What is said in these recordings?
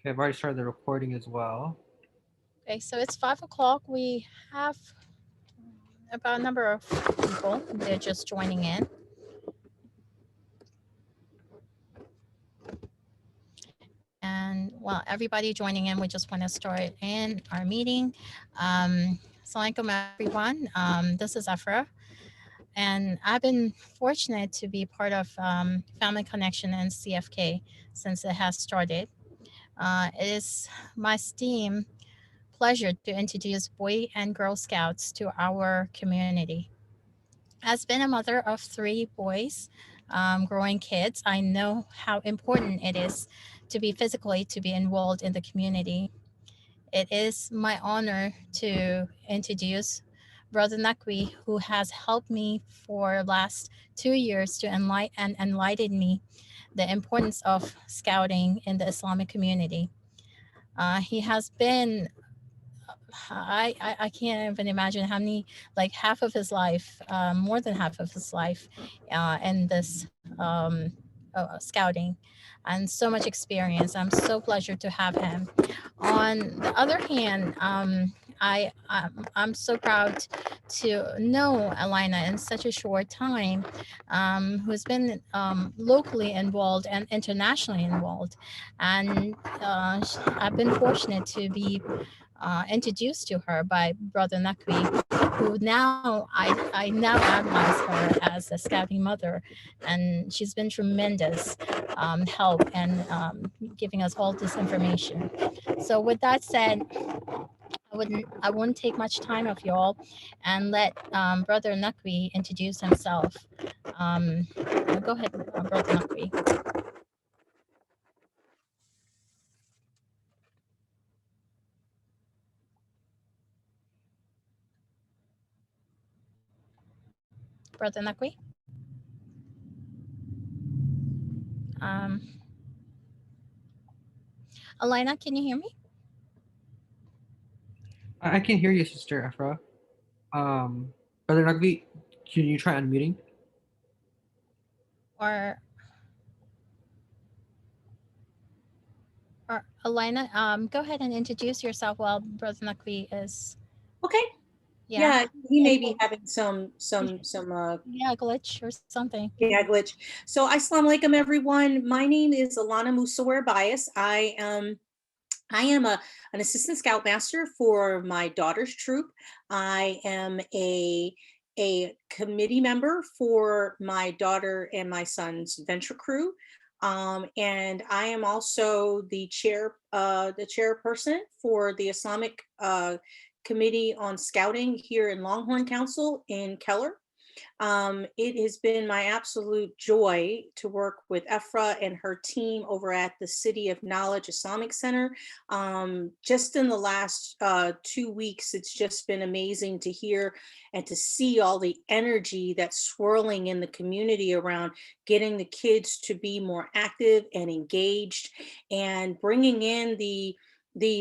Okay, I've already started the recording as well. Okay, so it's 5 o'clock. We have about a number of people. They're just joining in. And well, everybody joining in, we just want to start in our meeting. Assalamualaikum everyone. This is Afra. And I've been fortunate to be part of Family Connection and CFK since it has started. It is my esteemed pleasure to introduce Boy and Girl Scouts to our community. As been a mother of 3 boys, growing kids, I know how important it is to be physically to be enrolled in the community. It is my honor to introduce Brother Nakri, who has helped me for last 2 years to enlighten me the importance of scouting in the Islamic community. He has been I can't even imagine how many, like half of his life, more than half of his life, in this scouting, and so much experience. I'm so pleasure to have him. On the other hand, I'm so proud to know Alina in such a short time, who's been locally involved and internationally involved, and I've been fortunate to be introduced to her by Brother Nakri, who now I now admire her as a scouting mother, and she's been tremendous help and giving us all this information. So with that said, I wouldn't take much time of y'all, and let Brother Nakri introduce himself. Go ahead, Brother Nakri. Brother Nakri. Um, Alina, can you hear me? I can hear you, Sister Afra. Brother Nagvi, can you try unmuting? Or Alina, go ahead and introduce yourself while Brother Nakri is, Okay. yeah, Yeah, he it, may be having some yeah, glitch or something. yeah, glitch. So assalamu alaikum everyone. My name is Alana Musawir Bias. I am an assistant scoutmaster for my daughter's troop. I am a committee member for my daughter and my son's venture crew. And I am also the chairperson for the Islamic Committee on Scouting here in Longhorn Council in Keller. It has been my absolute joy to work with Efra and her team over at the City of Knowledge Islamic Center. Just in the last 2 weeks, it's just been amazing to hear and to see all the energy that's swirling in the community around getting the kids to be more active and engaged, and bringing in the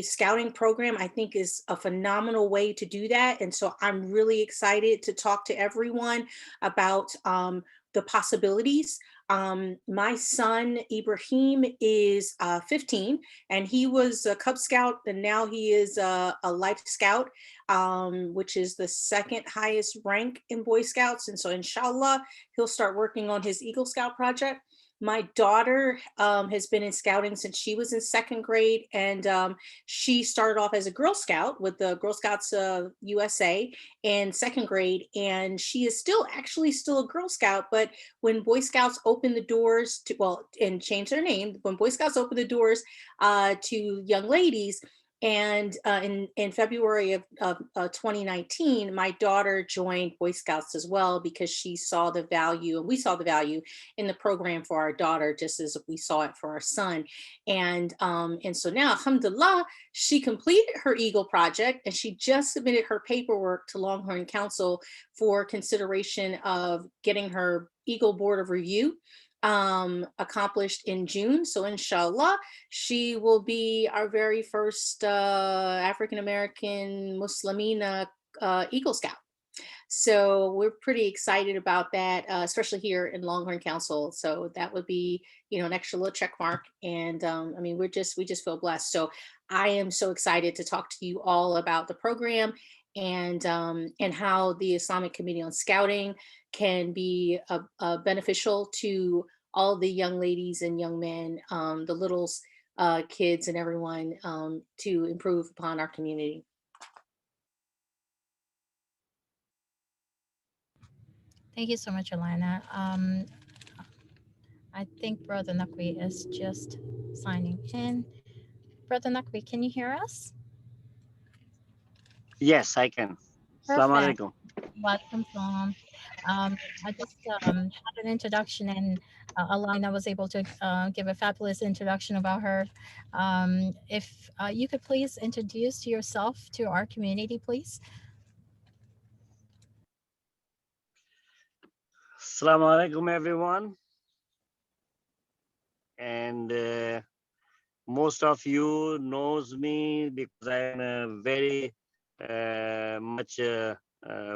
scouting program. I think is a phenomenal way to do that. And so I'm really excited to talk to everyone about the possibilities. My son Ibrahim is 15, and he was a Cub Scout, and now he is a Life Scout, which is the second highest rank in Boy Scouts. And so inshallah, he'll start working on his Eagle Scout project. My daughter has been in scouting since she was in second grade, and she started off as a Girl Scout with the Girl Scouts USA in second grade, and she is still a Girl Scout. But when Boy Scouts opened the doors to, well, and changed their name, when Boy Scouts opened the doors to young ladies, and in February of 2019, my daughter joined Boy Scouts as well, because she saw the value, and we saw the value in the program for our daughter, just as we saw it for our son. And so now, alhamdulillah, she completed her Eagle project, and she just submitted her paperwork to Longhorn Council for consideration of getting her Eagle Board of Review accomplished in June. So inshallah, she will be our very first African-American Muslimina Eagle Scout. So we're pretty excited about that, especially here in Longhorn Council. So that would be, an extra little check mark. And I mean, we just feel blessed. So I am so excited to talk to you all about the program and how the Islamic Committee on Scouting can be beneficial to all the young ladies and young men, the littles, kids, and everyone to improve upon our community. Thank you so much, Alana. I think Brother Nakri is just signing in. Brother Nakri, can you hear us? Yes, I can. Assalamu Perfect. alaikum. Welcome, Tom. I just had an introduction, and Alana was able to give a fabulous introduction about her. If you could please introduce yourself to our community, please. Assalamu alaikum, everyone. And most of you knows me because I'm very much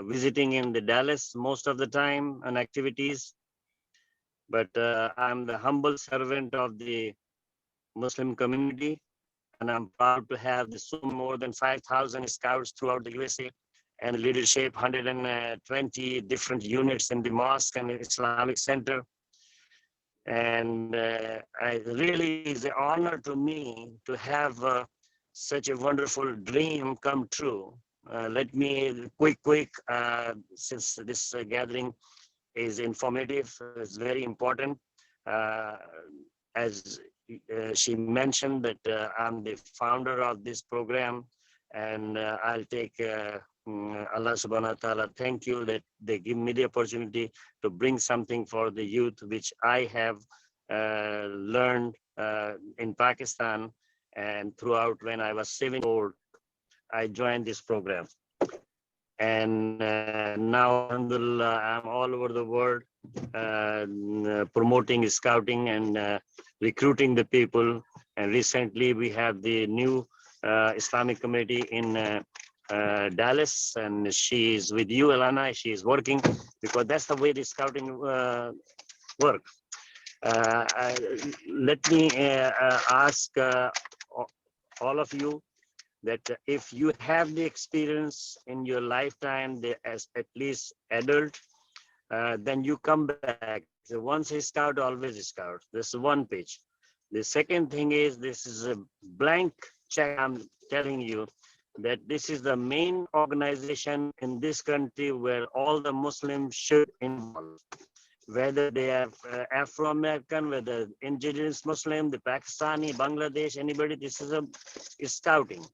visiting in the Dallas most of the time on activities. But I'm the humble servant of the Muslim community, and I'm proud to have more than 5,000 scouts throughout the USA and leadership 120 different units in the mosque and Islamic Center. And I really is an honor to me to have such a wonderful dream come true. Let me quick, since this gathering is informative, it's very important. As she mentioned that I'm the founder of this program, and I'll take Allah subhanahu wa ta'ala, thank you that they give me the opportunity to bring something for the youth, which I have learned in Pakistan, and throughout when I was 7 years old, I joined this program. And now, alhamdulillah, I'm all over the world promoting scouting and recruiting the people. And recently we have the new Islamic committee in Dallas, and she is with you, Alana. She is working because that's the way the scouting work. Let me ask all of you that if you have the experience in your lifetime, as at least adult, then you come back. So once a scout, always a scout. This is one page. The second thing is, this is a blank check. I'm telling you that this is the main organization in this country where all the Muslims should involve. Whether they are Afro-American, whether indigenous Muslim, the Pakistani, Bangladesh, anybody, this is scouting.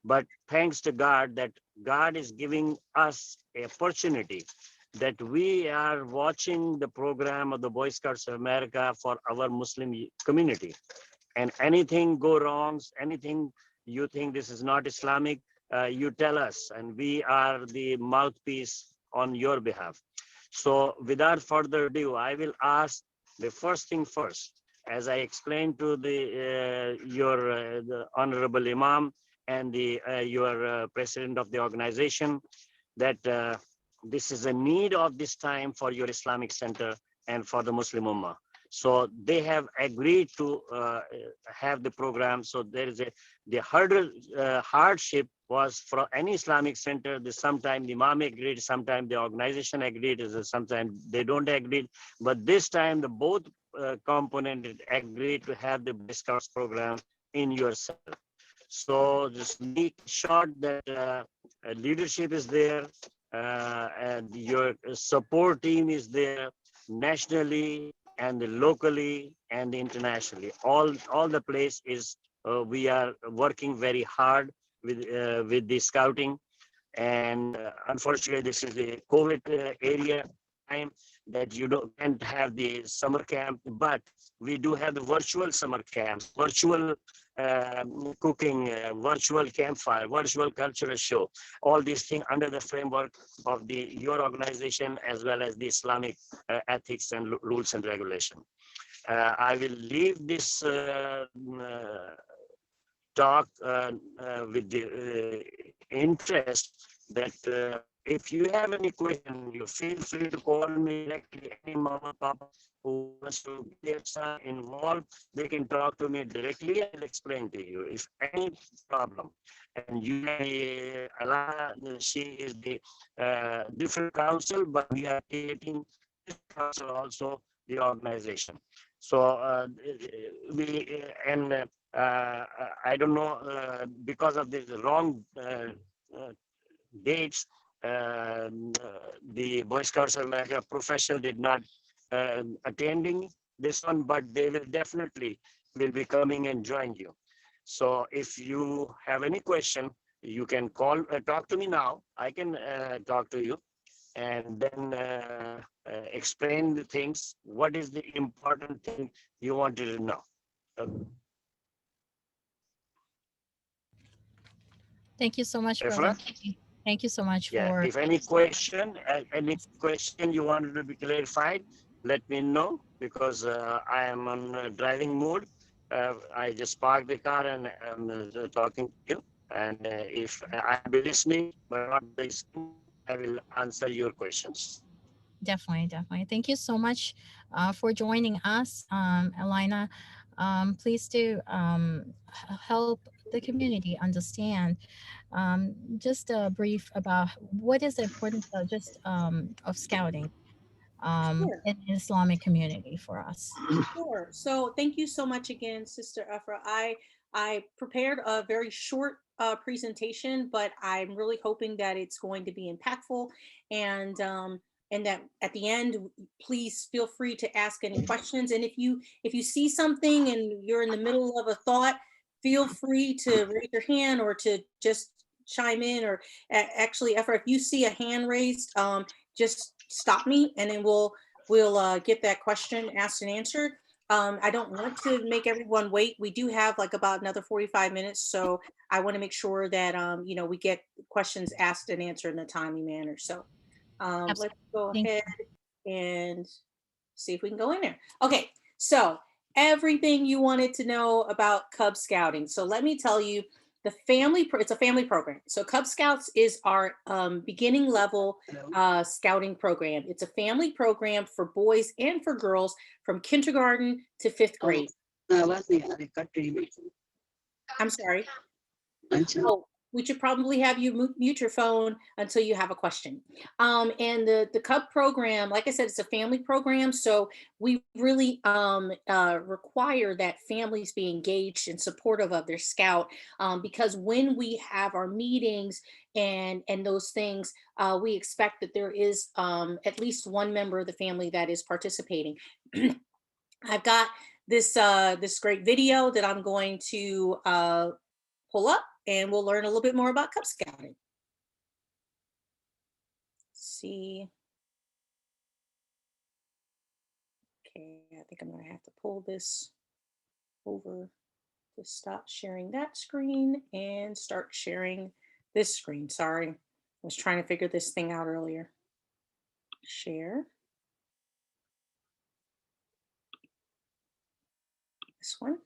But thanks to God that God is giving us an opportunity that we are watching the program of the Boy Scouts of America for our Muslim community. And anything go wrongs, anything you think this is not Islamic, you tell us, and we are the mouthpiece on your behalf. So without further ado, I will ask the first thing first, as I explained to the Honorable Imam and your president of the organization, that this is a need of this time for your Islamic Center and for the Muslim Ummah. So they have agreed to have the program. So there is the hardship was for any Islamic center. Sometimes the Imam agreed, sometimes the organization agreed, sometimes they don't agree. But this time the both components agreed to have the Boy Scouts program in your center. So just make sure that leadership is there, and your support team is there nationally and locally and internationally. All the place is we are working very hard with the scouting. And unfortunately, this is the COVID area time that you can't have the summer camp, but we do have the virtual summer camps, virtual cooking, virtual campfire, virtual cultural show, all these things under the framework of your organization as well as the Islamic ethics and rules and regulation. I will leave this talk with the interest that if you have any question, you feel free to call me directly. Any mama, papa who wants to get their son involved, they can talk to me directly. I'll explain to you if any problem. And you may, Alana, she is the different council, but we are creating this council also, the organization. So I don't know, because of this wrong dates, the Boy Scouts of America professional did not attending this one, but they will definitely will be coming and join you. So if you have any question, you can call, talk to me now. I can talk to you and then explain the things. What is the important thing you wanted to know? Thank you so much, Efra? brother. Thank you so much Yeah, for. if any question you wanted to be clarified, let me know, because I am on driving mode. I just parked the car and I'm talking to you. And if I'll be listening, but not listening, I will answer your questions. Definitely. Thank you so much for joining us, Elena. Please do help the community understand just a brief about what is the importance of just of scouting Sure. in the Islamic community for us. Sure. So thank you so much again, Sister Afra. I prepared a very short presentation, but I'm really hoping that it's going to be impactful, and that at the end, please feel free to ask any questions. And if you see something and you're in the middle of a thought, feel free to raise your hand or to just chime in. Or actually, Afra, if you see a hand raised, just stop me, and then we'll get that question asked and answered. I don't want to make everyone wait. We do have like about another 45 minutes. So I want to make sure that, we get questions asked and answered in a timely manner. So let's go Thank ahead and see if we can go in there. Okay, so everything you wanted to know about Cub Scouting. So let me tell you, it's a family program. So Cub Scouts is our beginning level scouting program. It's a family program for boys and for girls from kindergarten to 5th grade. I'm sorry. Oh, we should probably have you mute your phone until you have a question. And the Cub program, like I said, it's a family program. So we really require that families be engaged and supportive of their scout, because when we have our meetings and those things, we expect that there is at least one member of the family that is participating. I've got this great video that I'm going to pull up, and we'll learn a little bit more about Cub Scouting. Let's see. Okay, I think I'm going to have to pull this over to stop sharing that screen and start sharing this screen. Sorry, I was trying to figure this thing out earlier. Share. This one.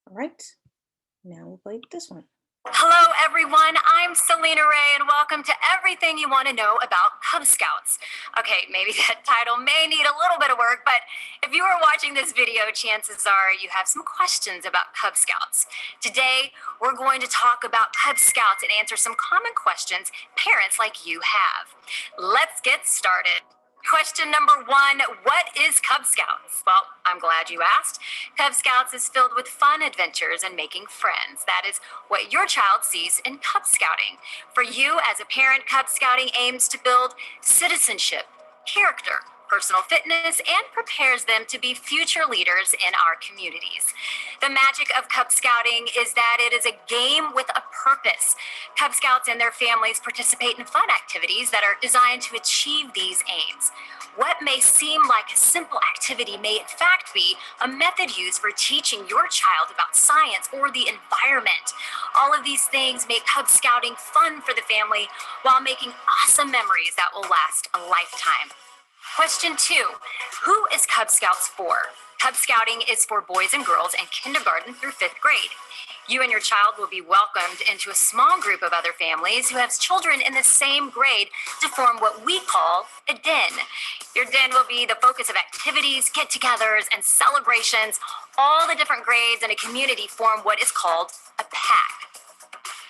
All right, now we'll play this one. Hello, everyone. I'm Selena Ray, and welcome to everything you want to know about Cub Scouts. Okay, maybe that title may need a little bit of work, but if you are watching this video, chances are you have some questions about Cub Scouts. Today, we're going to talk about Cub Scouts and answer some common questions parents like you have. Let's get started. Question number 1, what is Cub Scouts? Well, I'm glad you asked. Cub Scouts is filled with fun adventures and making friends. That is what your child sees in Cub Scouting. For you as a parent, Cub Scouting aims to build citizenship, character, personal fitness, and prepares them to be future leaders in our communities. The magic of Cub Scouting is that it is a game with a purpose. Cub Scouts and their families participate in fun activities that are designed to achieve these aims. What may seem like a simple activity may in fact be a method used for teaching your child about science or the environment. All of these things make Cub Scouting fun for the family while making awesome memories that will last a lifetime. Question 2, who is Cub Scouts for? Cub Scouting is for boys and girls in kindergarten through 5th grade. You and your child will be welcomed into a small group of other families who have children in the same grade to form what we call a den. Your den will be the focus of activities, get-togethers, and celebrations. All the different grades in a community form what is called a pack.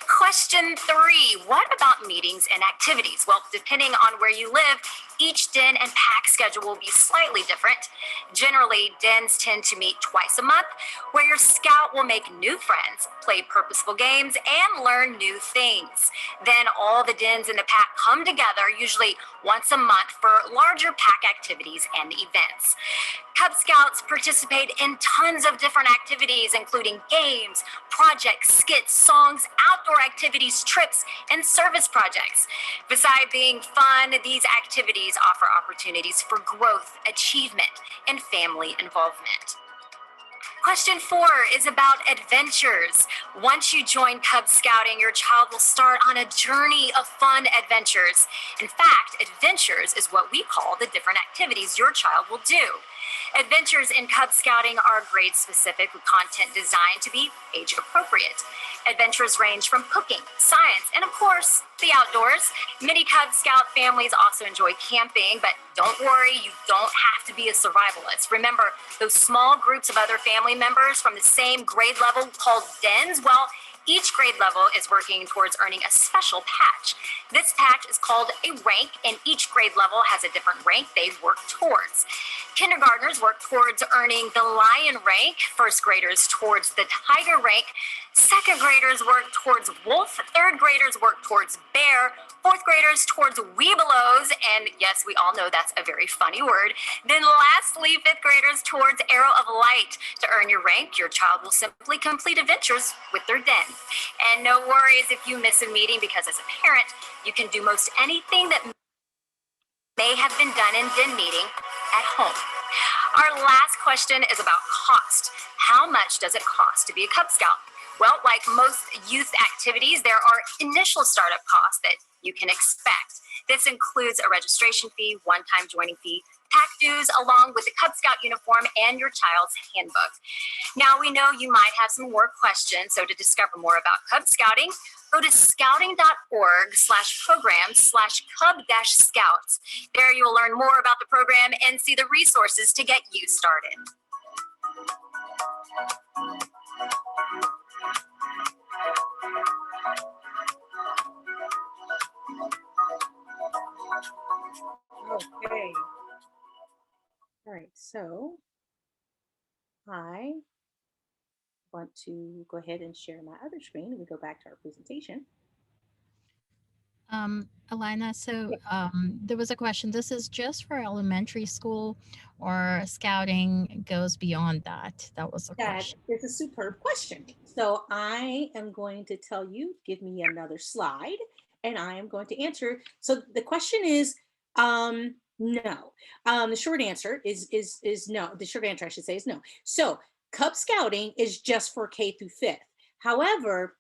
Question 3, what about meetings and activities? Well, depending on where you live, each den and pack schedule will be slightly different. Generally, dens tend to meet twice a month, where your scout will make new friends, play purposeful games, and learn new things. Then all the dens in the pack come together, usually once a month, for larger pack activities and events. Cub Scouts participate in tons of different activities, including games, projects, skits, songs, outdoor activities, trips, and service projects. Besides being fun, these activities offer opportunities for growth, achievement, and family involvement. Question 4 is about adventures. Once you join Cub Scouting, your child will start on a journey of fun adventures. In fact, adventures is what we call the different activities your child will do. Adventures in Cub Scouting are grade-specific with content designed to be age-appropriate. Adventures range from cooking, science, and of course, the outdoors. Many Cub Scout families also enjoy camping, but don't worry, you don't have to be a survivalist. Remember, those small groups of other family members from the same grade level called dens, well, each grade level is working towards earning a special patch. This patch is called a rank, and each grade level has a different rank they work towards. Kindergartners work towards earning the lion rank, first graders towards the tiger rank, second graders work towards wolf, third graders work towards bear, fourth graders towards webelos, and yes, we all know that's a very funny word. Then lastly, fifth graders towards arrow of light. To earn your rank, your child will simply complete adventures with their den. And no worries if you miss a meeting, because as a parent, you can do most anything that may have been done in den meeting at home. Our last question is about cost. How much does it cost to be a Cub Scout? Well, like most youth activities, there are initial startup costs that you can expect. This includes a registration fee, one-time joining fee, pack dues, along with the Cub Scout uniform and your child's handbook. Now, we know you might have some more questions, so to discover more about Cub Scouting, go to scouting.org/program/Cub-Scouts. There you will learn more about the program and see the resources to get you started. Okay. All right, so I want to go ahead and share my other screen. We go back to our presentation. Alina, so there was a question. This is just for elementary school, or scouting goes beyond that? That was the question. That is a superb question. So I am going to tell you, give me another slide, and I am going to answer. So the question is, no. The short answer is no. The short answer, I should say, is no. So Cub Scouting is just for K through 5th. However,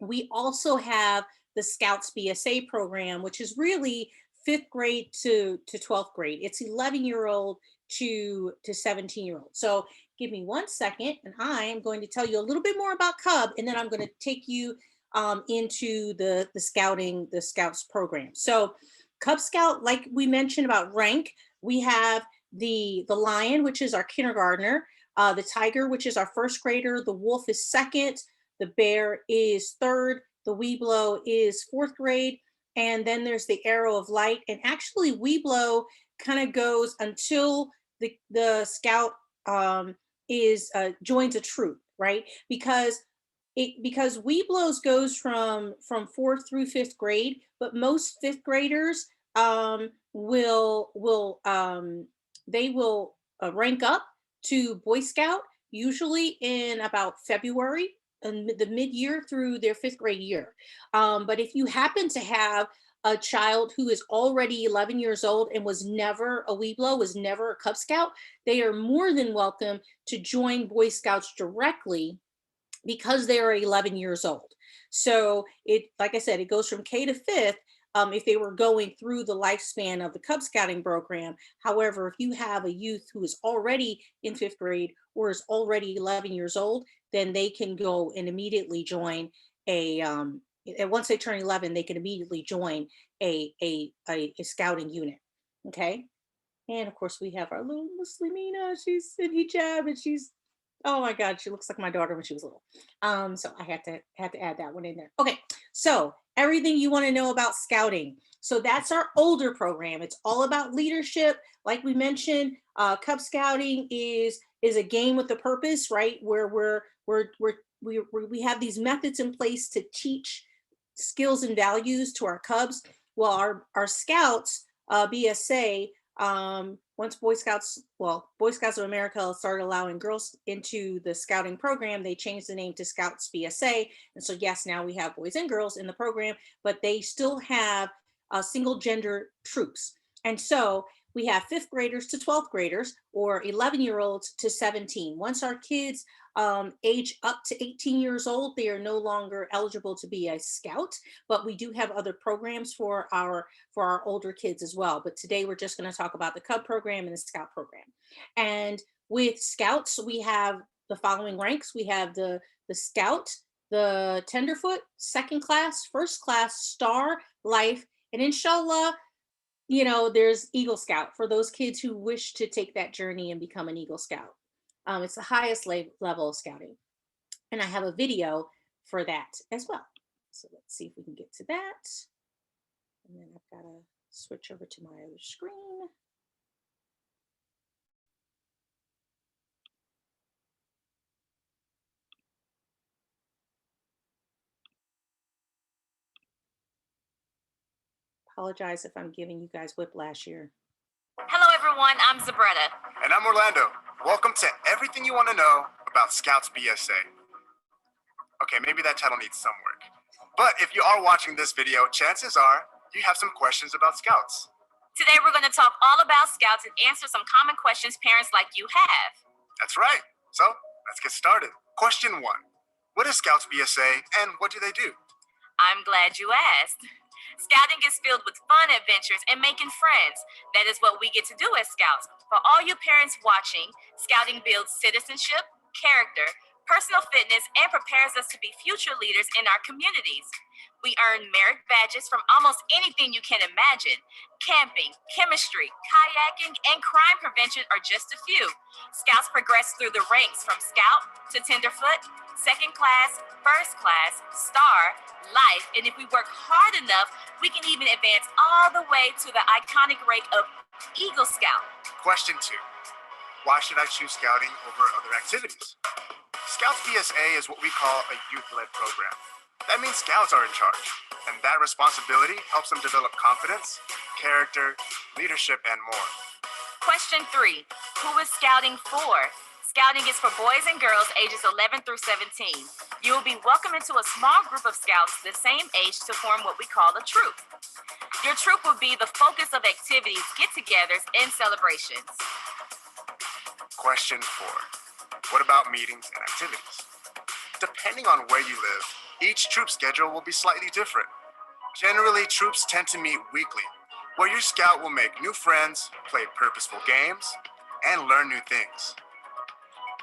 we also have the Scouts Bsa program, which is really 5th grade to 12th grade. It's 11-year-old to 17-year-old. So give me 1 second, and I am going to tell you a little bit more about Cub, and then I'm going to take you into the Scouts program. So Cub Scout, like we mentioned about rank, we have the lion, which is our kindergartner, the tiger, which is our 1st grader, the wolf is 2nd, the bear is 3rd, the Weeblo is 4th grade, and then there's the arrow of light. And actually, Weeblo kind of goes until the scout joins a troop, right? Because Weeblos goes from 4th through 5th grade, but most 5th graders will rank up to Boy Scout, usually in about February, the mid-year through their 5th grade year. But if you happen to have a child who is already 11 years old and was never a Weeblo, was never a Cub Scout, they are more than welcome to join Boy Scouts directly, because they are 11 years old. So like I said, it goes from K to 5th, if they were going through the lifespan of the Cub Scouting program. However, if you have a youth who is already in 5th grade or is already 11 years old, then they can go and immediately join and once they turn 11, they can immediately join a scouting unit. Okay. And of course, we have our little Muslimina. She's in hijab, and she's, oh my God, she looks like my daughter when she was little. So I had to add that one in there. Okay, so everything you want to know about scouting. So that's our older program. It's all about leadership. Like we mentioned, Cub Scouting is a game with a purpose, right? Where we have these methods in place to teach skills and values to our Cubs. Well, our Scouts, BSA, once Boy Scouts of America started allowing girls into the scouting program, they changed the name to Scouts Bsa. And so yes, now we have boys and girls in the program, but they still have single gender troops. And so we have 5th graders to 12th graders, or 11-year-olds to 17. Once our kids age up to 18 years old, they are no longer eligible to be a scout, but we do have other programs for our older kids as well. But today we're just going to talk about the Cub program and the Scout program. And with Scouts, we have the following ranks. We have the Scout, the Tenderfoot, 2nd class, 1st class, Star, Life, and inshallah, you know, there's Eagle Scout for those kids who wish to take that journey and become an Eagle Scout. It's the highest level of scouting. And I have a video for that as well. So let's see if we can get to that. And then I've got to switch over to my other screen. Apologize if I'm giving you guys whiplash here. Hello, everyone. I'm Zabretta. And I'm Orlando. Welcome to everything you want to know about Scouts Bsa. Okay, maybe that title needs some work. But if you are watching this video, chances are you have some questions about Scouts. Today, we're going to talk all about Scouts and answer some common questions parents like you have. That's right. So let's get started. Question 1. What is Scouts Bsa and what do they do? I'm glad you asked. Scouting is filled with fun adventures and making friends. That is what we get to do as Scouts. For all you parents watching, Scouting builds citizenship, character, personal fitness, and prepares us to be future leaders in our communities. We earn merit badges from almost anything you can imagine. Camping, chemistry, kayaking, and crime prevention are just a few. Scouts progress through the ranks from Scout to Tenderfoot, 2nd class, 1st class, Star, Life, and if we work hard enough, we can even advance all the way to the iconic rank of Eagle Scout. Question 2. Why should I choose Scouting over other activities? Scouts Bsa is what we call a youth-led program. That means Scouts are in charge, and that responsibility helps them develop confidence, character, leadership, and more. Question 3. Who is Scouting for? Scouting is for boys and girls ages 11 through 17. You will be welcomed into a small group of Scouts the same age to form what we call a troop. Your troop will be the focus of activities, get-togethers, and celebrations. Question 4. What about meetings and activities? Depending on where you live, each troop schedule will be slightly different. Generally, troops tend to meet weekly, where your Scout will make new friends, play purposeful games, and learn new things.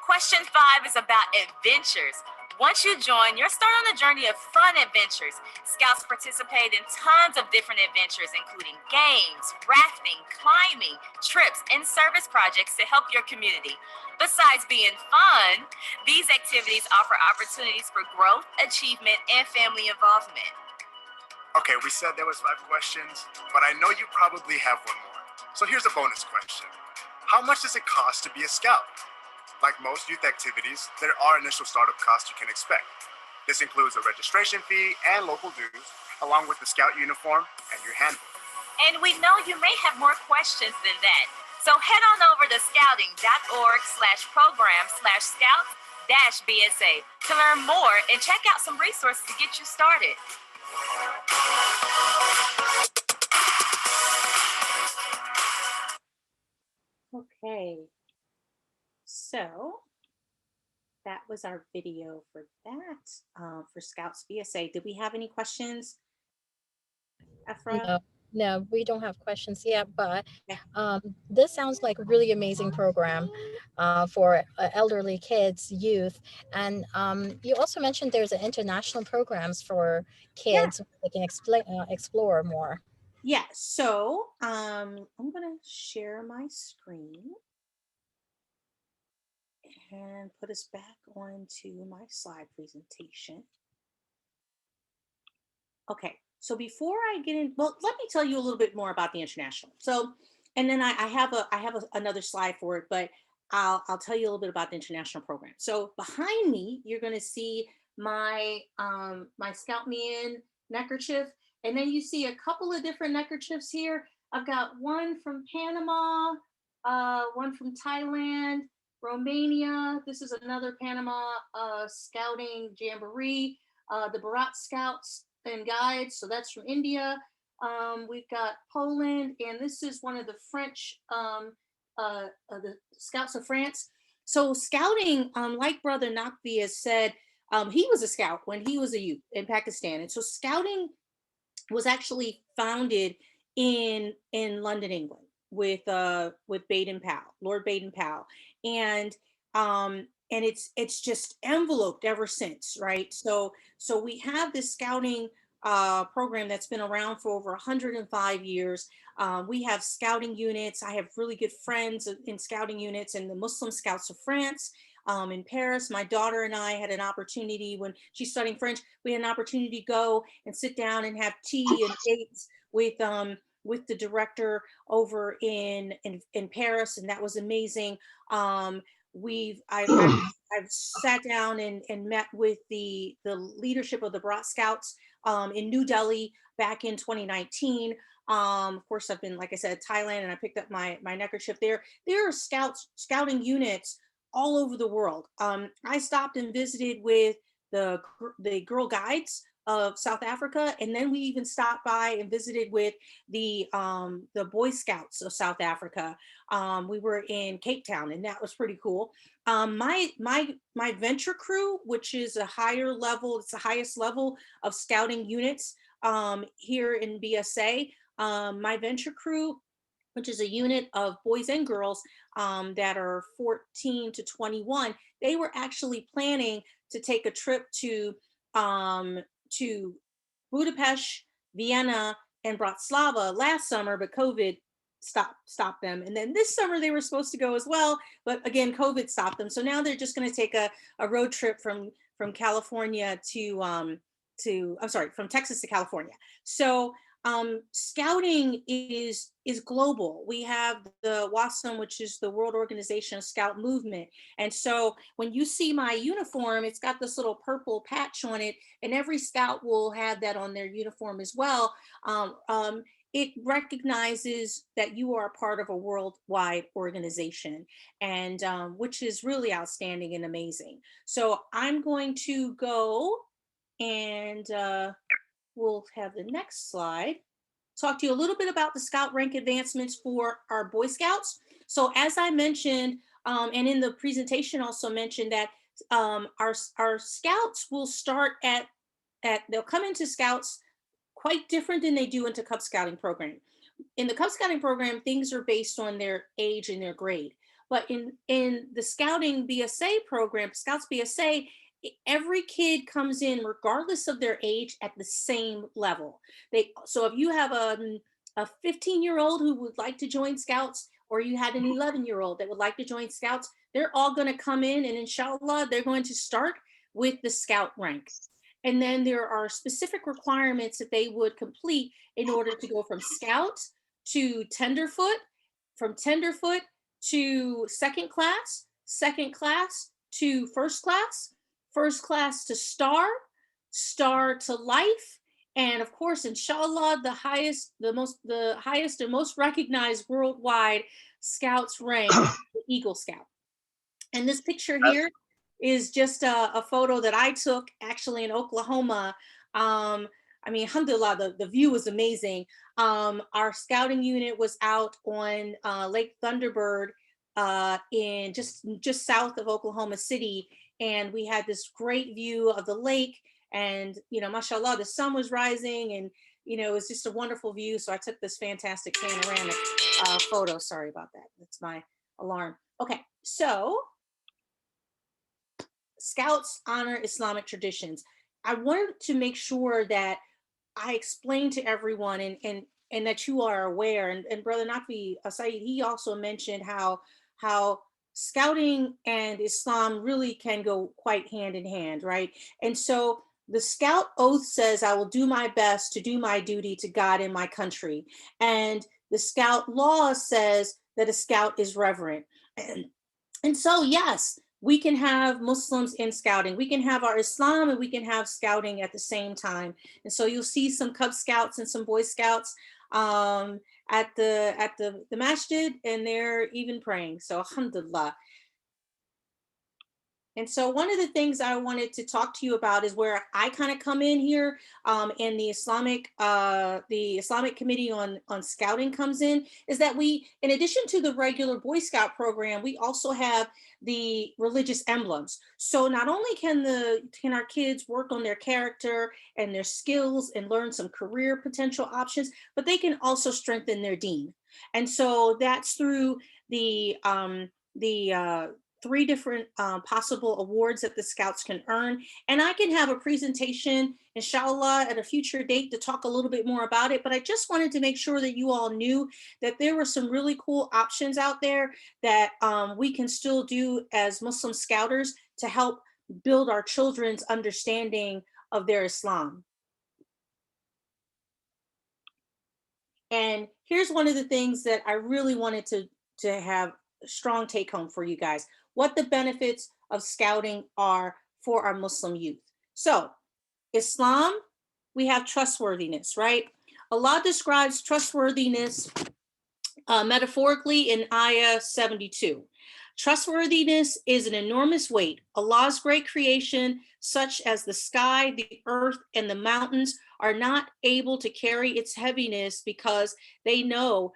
Question 5 is about adventures. Once you join, you'll start on a journey of fun adventures. Scouts participate in tons of different adventures, including games, rafting, climbing, trips, and service projects to help your community. Besides being fun, these activities offer opportunities for growth, achievement, and family involvement. Okay, we said there was 5 questions, but I know you probably have one more. So here's a bonus question. How much does it cost to be a Scout? Like most youth activities, there are initial startup costs you can expect. This includes a registration fee and local dues, along with the Scout uniform and your handbook. And we know you may have more questions than that. So head on over to scouting.org/program/Scouts-BSA to learn more and check out some resources to get you started. Okay. So that was our video for that, for Scouts Bsa. Did we have any questions? Afra? No, no, we don't have questions yet, but Okay. this sounds like a really amazing program for elderly kids, youth. And you also mentioned there's an international programs for Yeah. kids they can explore more. Yeah, so I'm gonna share my screen and put us back onto my slide presentation. Okay, so before I get in, well, let me tell you a little bit more about the international. So, and then I have another slide for it, but I'll tell you a little bit about the international program. So behind me, you're going to see my my Scout Me In neckerchief, and then you see a couple of different neckerchiefs here. I've got one from Panama, one from Thailand, Romania. This is another Panama Scouting Jamboree. The Bharat Scouts and Guides, so that's from India. We've got Poland, and this is one of the French, the Scouts of France. So scouting, like Brother Nakvi has said, he was a scout when he was a youth in Pakistan, and so scouting was actually founded in London, England, with Baden Powell, Lord Baden Powell, and it's just enveloped ever since, right? So we have this scouting program that's been around for over 105 years. We have scouting units. I have really good friends in scouting units in the Muslim Scouts of France. In Paris, my daughter and I had an opportunity when she's studying French. We had an opportunity to go and sit down and have tea and dates with the director over in Paris, and that was amazing. I've sat down and met with the leadership of the Bharat Scouts in New Delhi back in 2019. Of course, I've been, like I said, Thailand, and I picked up my neckerchief there. There are scouting units all over the world. I stopped and visited with the Girl Guides of South Africa, and then we even stopped by and visited with the Boy Scouts of South Africa. We were in Cape Town, and that was pretty cool. My venture crew, which is a higher level, it's the highest level of scouting units here in BSA. My venture crew, which is a unit of boys and girls that are 14 to 21, they were actually planning to take a trip to Budapest, Vienna, and Bratislava last summer, but COVID stopped them. And then this summer they were supposed to go as well, but again, COVID stopped them. So now they're just going to take a road trip from California to from Texas to California. So scouting is global. We have the WASM, which is the World Organization of Scout Movement. And so when you see my uniform, it's got this little purple patch on it, and every scout will have that on their uniform as well. It recognizes that you are part of a worldwide organization, and which is really outstanding and amazing. So I'm going to go and we'll have the next slide. Talk to you a little bit about the Scout rank advancements for our Boy Scouts. So as I mentioned, and in the presentation also mentioned that our Scouts will start they'll come into Scouts quite different than they do into Cub Scouting program. In the Cub Scouting program, things are based on their age and their grade. But in the Scouting BSA program, Scouts BSA, every kid comes in regardless of their age at the same level. So if you have a 15-year-old who would like to join Scouts, or you had an 11-year-old that would like to join Scouts, they're all going to come in, and inshallah, they're going to start with the Scout rank. And then there are specific requirements that they would complete in order to go from Scout to Tenderfoot, from Tenderfoot to second class to first class to star to life, and of course, inshallah, the highest and most recognized worldwide Scouts rank, the Eagle Scout. And this picture here is just a photo that I took actually in Oklahoma. I mean, alhamdulillah, the view was amazing. Our scouting unit was out on Lake Thunderbird in just south of Oklahoma City, and we had this great view of the lake, and mashallah, the sun was rising, you know, it was just a wonderful view. So I took this fantastic panoramic photo. Sorry about that. That's my alarm. Okay, so Scouts honor Islamic traditions. I wanted to make sure that I explained to everyone and that you are aware. And Brother Nakri Saeed, he also mentioned how scouting and Islam really can go quite hand in hand, right? And so the Scout oath says, I will do my best to do my duty to God and my country. And the Scout law says that a Scout is reverent. And so, yes, we can have Muslims in scouting. We can have our Islam and we can have scouting at the same time. And so you'll see some Cub Scouts and some Boy Scouts at the masjid, and they're even praying. So alhamdulillah. And so one of the things I wanted to talk to you about is where I kind of come in here, and the Islamic Committee on Scouting comes in, is that we, in addition to the regular Boy Scout program, we also have the religious emblems. So not only can our kids work on their character and their skills and learn some career potential options, but they can also strengthen their deen. And so that's through the 3 different possible awards that the Scouts can earn. And I can have a presentation, inshallah, at a future date to talk a little bit more about it. But I just wanted to make sure that you all knew that there were some really cool options out there that we can still do as Muslim Scouters to help build our children's understanding of their Islam. And here's one of the things that I really wanted to have a strong take home for you guys, what the benefits of scouting are for our Muslim youth. So Islam, we have trustworthiness, right? Allah describes trustworthiness metaphorically in Ayah 72. Trustworthiness is an enormous weight. Allah's great creation, such as the sky, the earth, and the mountains, are not able to carry its heaviness because they know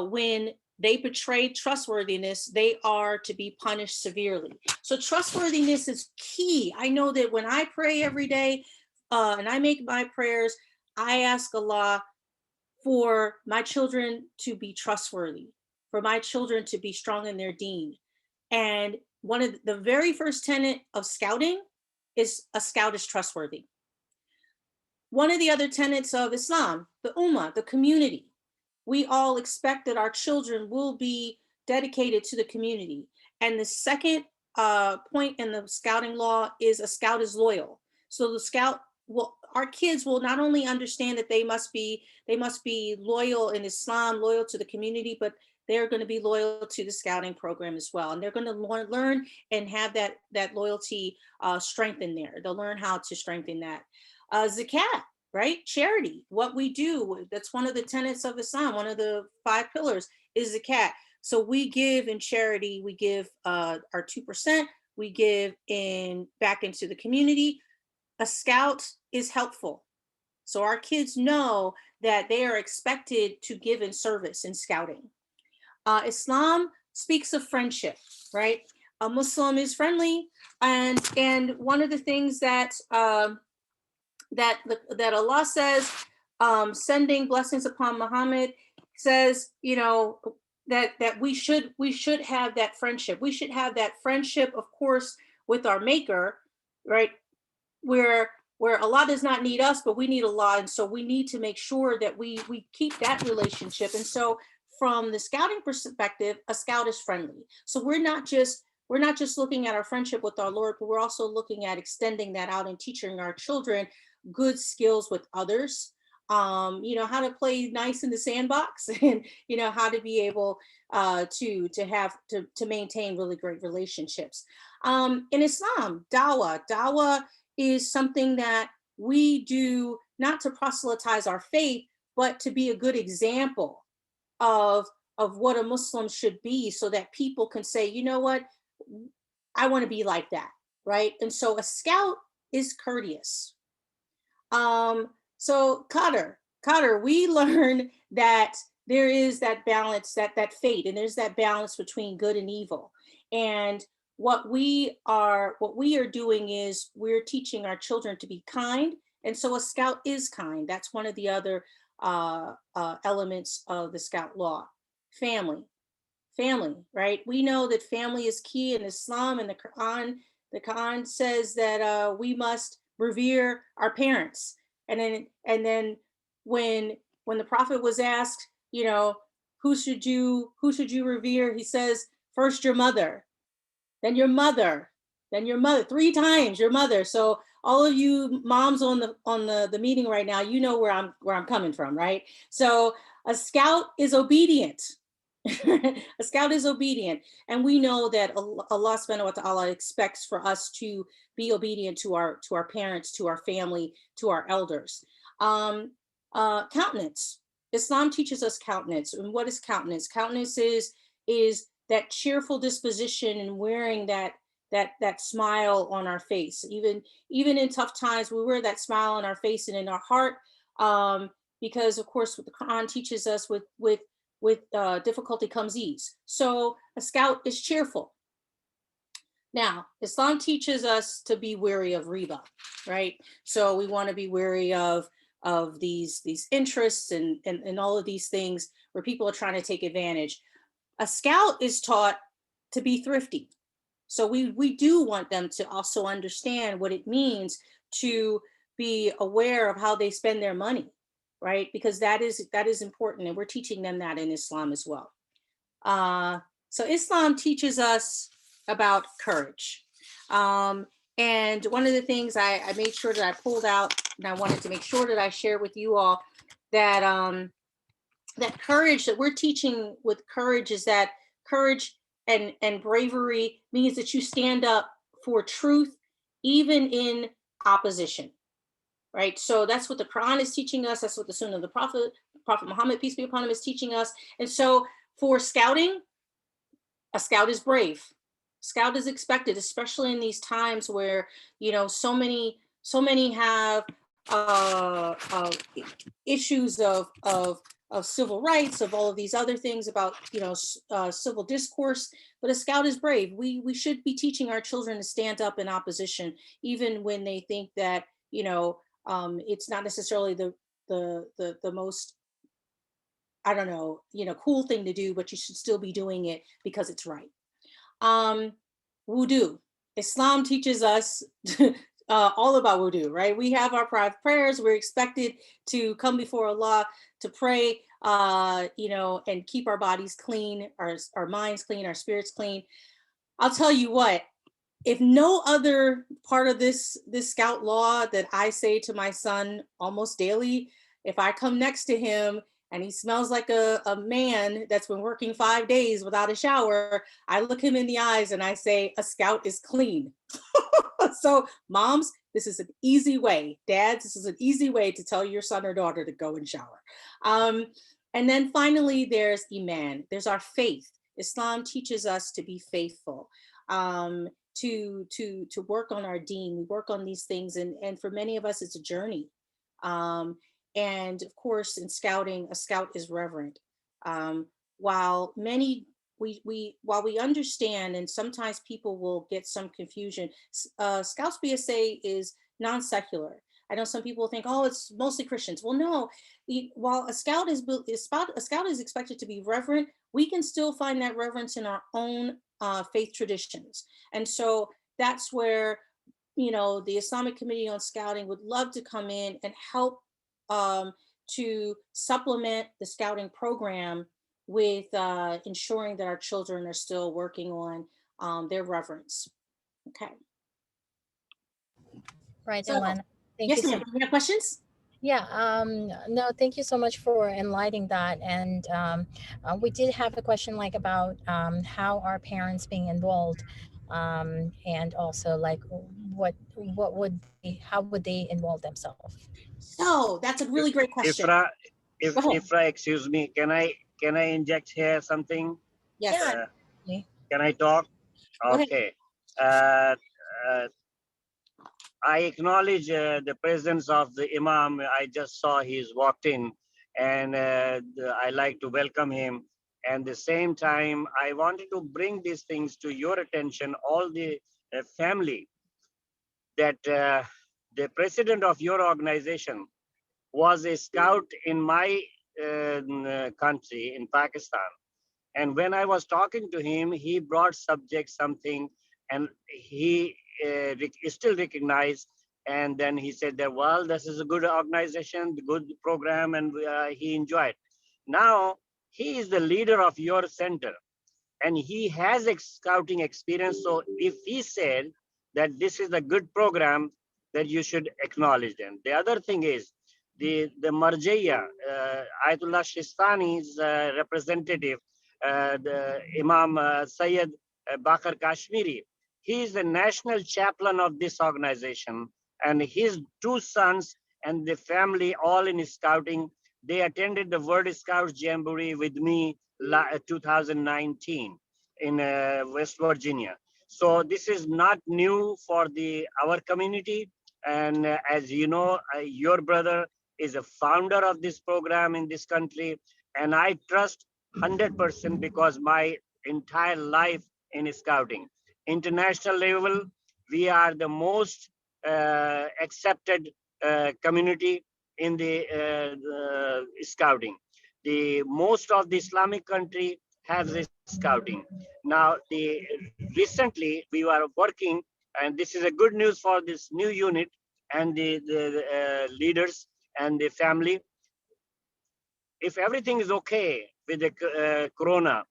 when they betray trustworthiness, they are to be punished severely. So trustworthiness is key. I know that when I pray every day and I make my prayers, I ask Allah for my children to be trustworthy, for my children to be strong in their deen. And one of the very first tenet of scouting is a scout is trustworthy. One of the other tenets of Islam, the ummah, the community. We all expect that our children will be dedicated to the community. And the second point in the scouting law is a scout is loyal. So the scout will, our kids will not only understand that they must be loyal in Islam, loyal to the community, but they're going to be loyal to the scouting program as well. And they're going to learn and have that loyalty strengthened there. They'll learn how to strengthen that. Zakat, right? Charity, what we do, that's one of the tenets of Islam. One of the 5 pillars is zakat. So we give in charity, we give our 2%, we give back into the community. A scout is helpful. So our kids know that they are expected to give in service in scouting. Islam speaks of friendship, right? A Muslim is friendly. And one of the things that that Allah says, sending blessings upon Muhammad, says, you know, that we should have that friendship. We should have that friendship, of course, with our maker, right? Where Allah does not need us, but we need Allah. And so we need to make sure that we keep that relationship. And so from the scouting perspective, a scout is friendly. So we're not just looking at our friendship with our Lord, but we're also looking at extending that out and teaching our children good skills with others, you know, how to play nice in the sandbox, and you know, how to be able to maintain really great relationships. In Islam, dawah is something that we do not to proselytize our faith, but to be a good example of what a Muslim should be, so that people can say, you know what, I want to be like that, right? And so a scout is courteous. So Qadr, we learn that there is that balance, that fate, and there's that balance between good and evil. And what we are doing is we're teaching our children to be kind And so a scout is kind. That's one of the other elements of the scout law. Family, right? We know that family is key in Islam, and the Quran. The Quran says that we must revere our parents. And then when the Prophet was asked, who should you revere? He says, first your mother, then your mother, then your mother, 3 times your mother. So all of you moms on the meeting right now, you know where I'm coming from, right? So a scout is obedient. A scout is obedient, and we know that Allah subhanahu wa ta'ala expects for us to be obedient to our parents, to our family, to our elders. Countenance. Islam teaches us countenance. And what is countenance? Countenance is that cheerful disposition and wearing that smile on our face. Even in tough times, we wear that smile on our face and in our heart, because of course what the Quran teaches us, with difficulty comes ease. So a scout is cheerful. Now, Islam teaches us to be wary of riba, right? So we want to be wary of these interests and all of these things where people are trying to take advantage. A scout is taught to be thrifty. So we do want them to also understand what it means to be aware of how they spend their money, right? Because that is important, and we're teaching them that in Islam as well. So Islam teaches us about courage. And one of the things I made sure that I pulled out, and I wanted to make sure that I share with you all, that that courage that we're teaching with courage is that courage and bravery means that you stand up for truth, even in opposition, right? So that's what the Quran is teaching us. That's what the Sunnah of the Prophet Muhammad, peace be upon him, is teaching us. And so for scouting, a scout is brave. Scout is expected, especially in these times where, so many have issues of civil rights, of all of these other things about, civil discourse. But a scout is brave. We should be teaching our children to stand up in opposition, even when they think that, it's not necessarily the most, I don't know, cool thing to do, but you should still be doing it because it's right. Wudu. Islam teaches us all about wudu, right? We have our private prayers. We're expected to come before Allah to pray, and keep our bodies clean, our minds clean, our spirits clean. I'll tell you what, if no other part of this scout law that I say to my son almost daily, if I come next to him and he smells like a man that's been working 5 days without a shower, I look him in the eyes and I say, a scout is clean. So moms, this is an easy way. Dads, this is an easy way to tell your son or daughter to go and shower. And then finally, there's Iman. There's our faith. Islam teaches us to be faithful, to work on our deen. We work on these things. And for many of us, it's a journey. And of course, in scouting, a scout is reverent. While we understand, and sometimes people will get some confusion, Scouts Bsa is non-secular. I know some people think, oh, it's mostly Christians. Well, no. While a scout is expected to be reverent, we can still find that reverence in our own faith traditions. And so that's where, the Islamic Committee on Scouting would love to come in and help to supplement the scouting program with ensuring that our children are still working on their reverence. Okay. Right, So, Ilana. Thank yes, you so ma'am. You have questions? Yeah, no, thank you so much for enlightening that. And we did have a question like about how are parents being involved, and also like how would they involve themselves? So that's a really great question. Ifra, excuse me, can I inject here something? Yes. Yeah. Can I talk? Okay. I acknowledge the presence of the Imam. I just saw he's walked in, and I like to welcome him. And the same time, I wanted to bring these things to your attention, all the family, that the president of your organization was a scout in my country, in Pakistan. And when I was talking to him, he brought subject something, and he still recognized. And then he said that, well, this is a good organization, good program, and he enjoyed. Now, he is the leader of your center, and he has scouting experience. So if he said that this is a good program, that you should acknowledge them. The other thing is, the Marjaya, Ayatollah Shistani's representative, the Imam Sayyid Bakr Kashmiri, he is the national chaplain of this organization, and his two sons and the family all in scouting. They attended the World Scouts Jamboree with me 2019 in West Virginia. So this is not new for our community. And as you know, your brother is a founder of this program in this country. And I trust 100% because my entire life in scouting. International level, we are the most accepted community in the scouting. The most of the Islamic country has this scouting. Now, recently we were working, and this is a good news for this new unit and the leaders and the family. If everything is okay with the corona,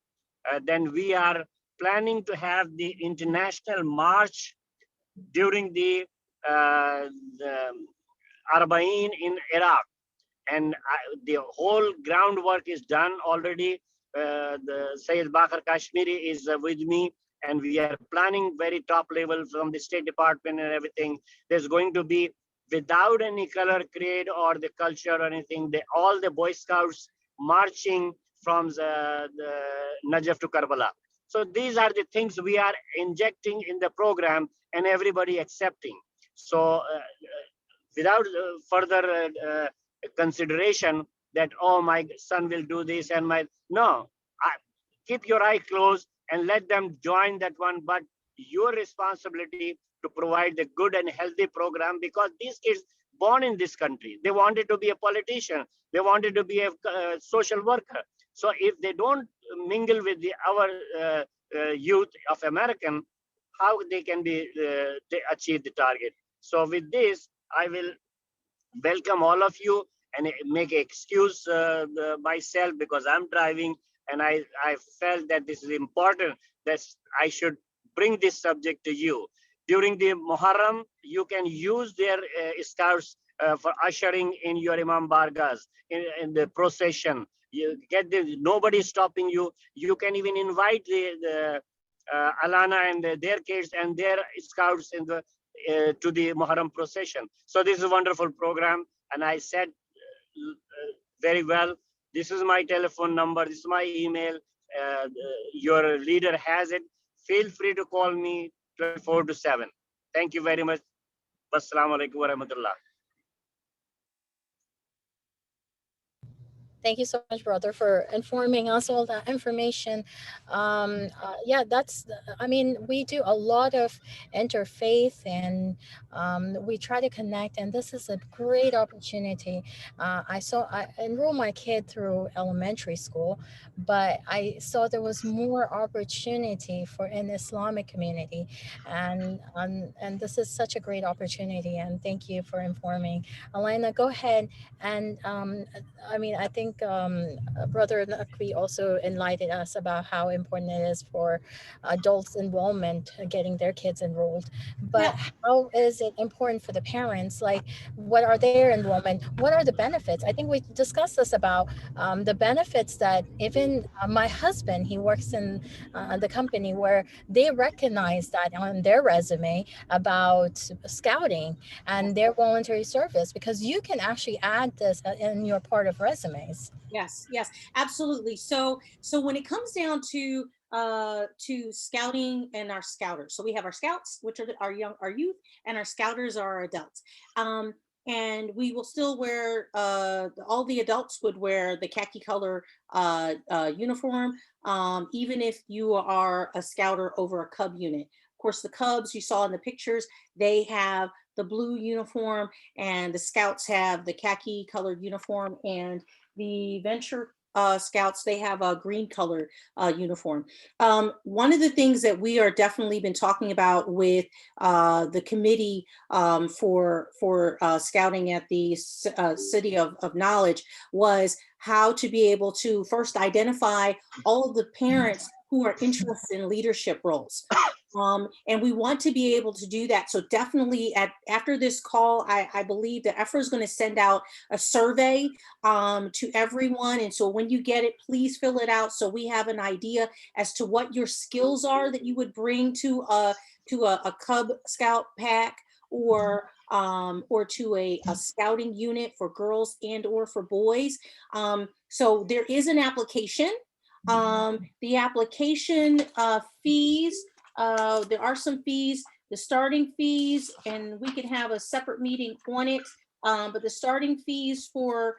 then we are planning to have the international march during the Arba'in in Iraq. And the whole groundwork is done already. The Sayyid Bakr Kashmiri is with me, and we are planning very top level from the State Department and everything. There's going to be, without any color creed or the culture or anything, all the Boy Scouts marching from the Najaf to Karbala. So these are the things we are injecting in the program, and everybody accepting. So without further consideration that, oh, my son will do this and no, keep your eye closed and let them join that one. But your responsibility to provide the good and healthy program, because these kids born in this country, they wanted to be a politician, they wanted to be a social worker. So if they don't mingle with our youth of American, how they can be achieve the target. So with this, I will welcome all of you and make an excuse myself because I'm driving, and I felt that this is important, that I should bring this subject to you. During the Muharram, you can use their scouts for ushering in your Imam Bargas, in the procession. You get nobody stopping you. You can even invite the Alana and their kids and their scouts in the to the Muharram procession. So this is a wonderful program, and I said very well, this is my telephone number, this is my email, your leader has it. Feel free to call me 24/7. Thank you very much. Wassalamu alaikum wa rahmatullah. Thank you so much, brother, for informing us all that information. Yeah, I mean, we do a lot of interfaith, and we try to connect, and this is a great opportunity. I enrolled my kid through elementary school, but I saw there was more opportunity for an Islamic community, and this is such a great opportunity, and thank you for informing. Elena, go ahead. And I mean, I think Brother Nakri also enlightened us about how important it is for adults involvement, getting their kids enrolled. But how is it important for the parents? Like, what are their enrollment? What are the benefits? I think we discussed this about the benefits that even my husband, he works in the company where they recognize that on their resume about scouting and their voluntary service, because you can actually add this in your part of resumes. Yes, absolutely. So when it comes down to scouting and our scouters, so we have our scouts, which are our youth, and our scouters are our adults. And we will still wear, all the adults would wear the khaki color uniform, even if you are a scouter over a Cub unit. Of course, the Cubs you saw in the pictures, they have the blue uniform, and the Scouts have the khaki colored uniform, and the Venture Scouts, they have a green colored uniform. One of the things that we are definitely been talking about with the committee for scouting at the City of Knowledge was how to be able to first identify all of the parents who are interested in leadership roles. And we want to be able to do that. So definitely after this call, I believe that EFRA is going to send out a survey to everyone. And so when you get it, please fill it out so we have an idea as to what your skills are that you would bring to a Cub Scout pack, or to a scouting unit for girls and or for boys. So there is an application. The application fees, there are some fees, the starting fees, and we can have a separate meeting on it. But the starting fees for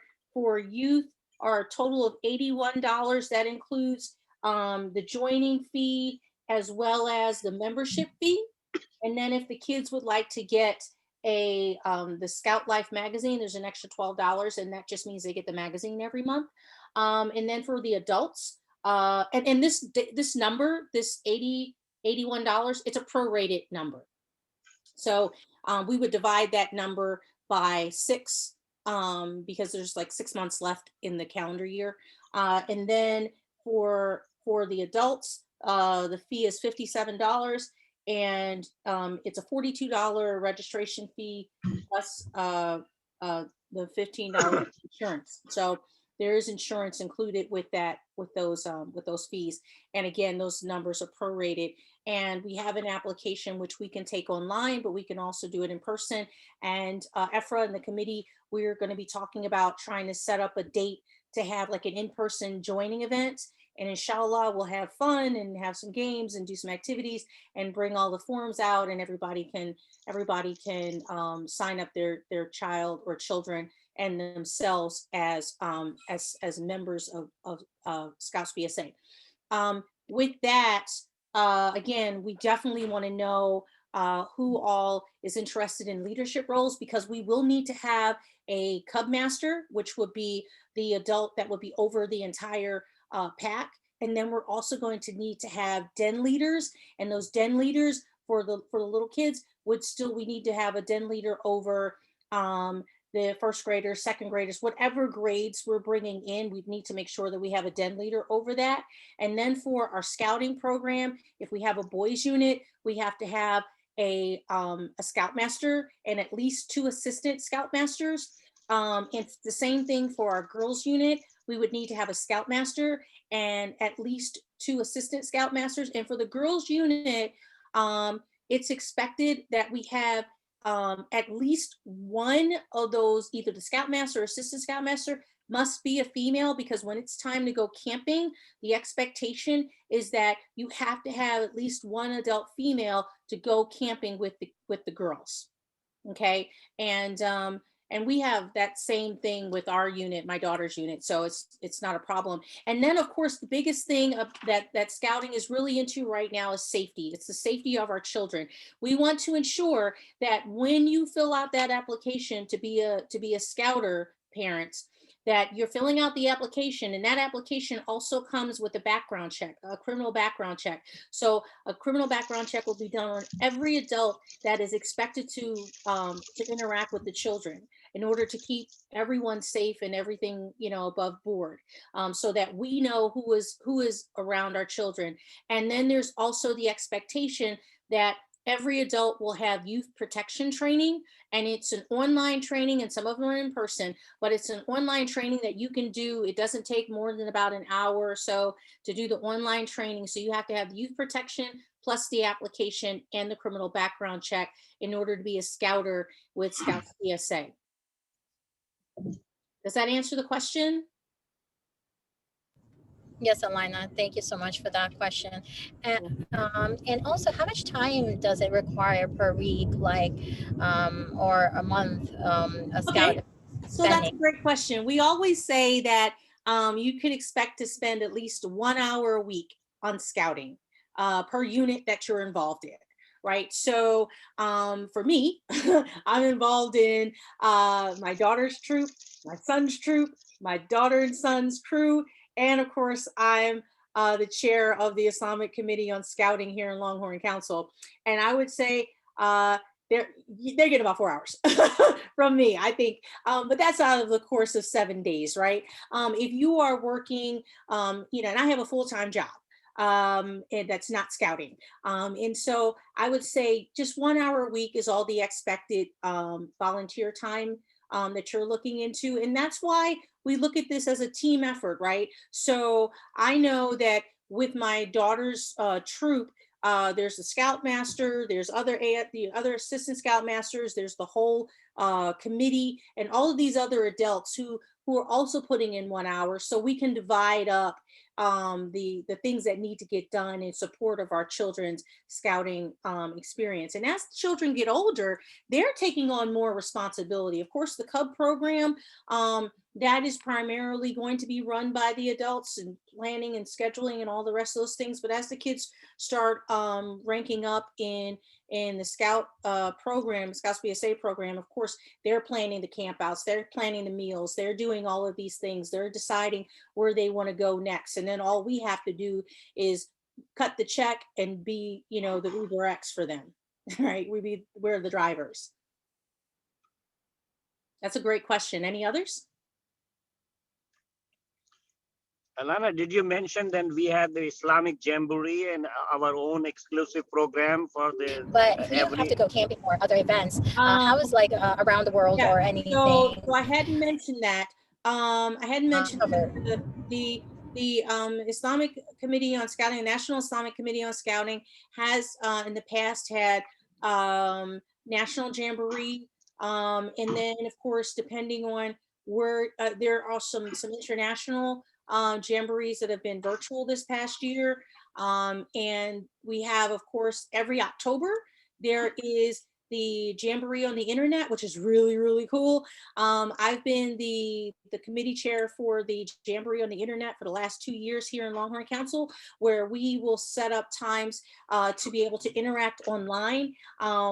youth are a total of $81. That includes the joining fee as well as the membership fee. And then if the kids would like to get the Scout Life magazine, there's an extra $12, and that just means they get the magazine every month. And then for the adults, and this number, this $81, it's a prorated number. So we would divide that number by 6 because there's like 6 months left in the calendar year. And then for the adults, the fee is $57, and it's a $42 registration fee plus the $15 insurance. So there is insurance included with those fees. And again, those numbers are prorated. And we have an application which we can take online, but we can also do it in person. And EFRA and the committee, we're going to be talking about trying to set up a date to have like an in-person joining event. And inshallah, we'll have fun and have some games and do some activities and bring all the forms out, and everybody can sign up their child or children and themselves as members of Scouts Bsa. With that, again, we definitely want to know who all is interested in leadership roles, because we will need to have a Cub Master, which would be the adult that would be over the entire pack. And then we're also going to need to have den leaders, and those den leaders for the little kids we need to have a den leader over the first graders, second graders, whatever grades we're bringing in. We need to make sure that we have a den leader over that. And then for our scouting program, if we have a boys unit, we have to have a scoutmaster and at least 2 assistant scoutmasters. It's the same thing for our girls unit. We would need to have a scoutmaster and at least 2 assistant scoutmasters. And for the girls unit, it's expected that we have at least one of those, either the scoutmaster or assistant scoutmaster must be a female, because when it's time to go camping, the expectation is that you have to have at least one adult female to go camping with the girls. Okay. And we have that same thing with our unit, my daughter's unit. So it's not a problem. And then of course, the biggest thing that scouting is really into right now is safety. It's the safety of our children. We want to ensure that when you fill out that application to be a scouter, parents, that you're filling out the application, and that application also comes with a background check, a criminal background check. So a criminal background check will be done on every adult that is expected to interact with the children, in order to keep everyone safe and everything, above board, so that we know who is around our children. And then there's also the expectation that every adult will have youth protection training, and it's an online training, and some of them are in person, but it's an online training that you can do. It doesn't take more than about an hour or so to do the online training. So you have to have youth protection plus the application and the criminal background check in order to be a scouter with Scouts Bsa. Does that answer the question? Yes, Alina, thank you so much for that question. And also, how much time does it require per week, or a month, a scout? Okay. So that's a great question. We always say that you could expect to spend at least 1 hour a week on scouting per unit that you're involved in. right? So for me, I'm involved in my daughter's troop, my son's troop, my daughter and son's crew, and of course, I'm the chair of the Islamic Committee on Scouting here in Longhorn Council. And I would say they're getting about 4 hours from me, I think. But that's out of the course of 7 days, right? If you are working, you know, and I have a full-time job, and that's not scouting. And so I would say just 1 hour a week is all the expected volunteer time that you're looking into. And that's why we look at this as a team effort, right? So I know that with my daughter's troop, there's the scoutmaster, there's the other assistant scoutmasters, there's the whole committee, and all of these other adults who are also putting in 1 hour, so we can divide up the things that need to get done in support of our children's scouting experience. And as the children get older, they're taking on more responsibility. Of course, the Cub program, that is primarily going to be run by the adults and planning and scheduling and all the rest of those things. But as the kids start ranking up in the Scout program, Scouts Bsa program, of course, they're planning the campouts, they're planning the meals, they're doing all of these things, they're deciding where they want to go next. And then all we have to is cut the check and be, you know, the Uber X for them, right? We're the drivers. That's a great question. Any others? Alana, did you mention that we have the Islamic Jamboree and our own exclusive program for the But if you have to go camping or other events, how is like around the world or anything? So I hadn't mentioned that. I hadn't mentioned the Islamic Committee on Scouting, National Islamic Committee on Scouting has in the past had National Jamboree. And then of course, depending on where there are some international jamborees that have been virtual this past year. And we have, of course, every October, there is the Jamboree on the internet, which is really, really cool. I've been the committee chair for the Jamboree on the internet for the last 2 years here in Longhorn Council, where we will set up times to be able to interact online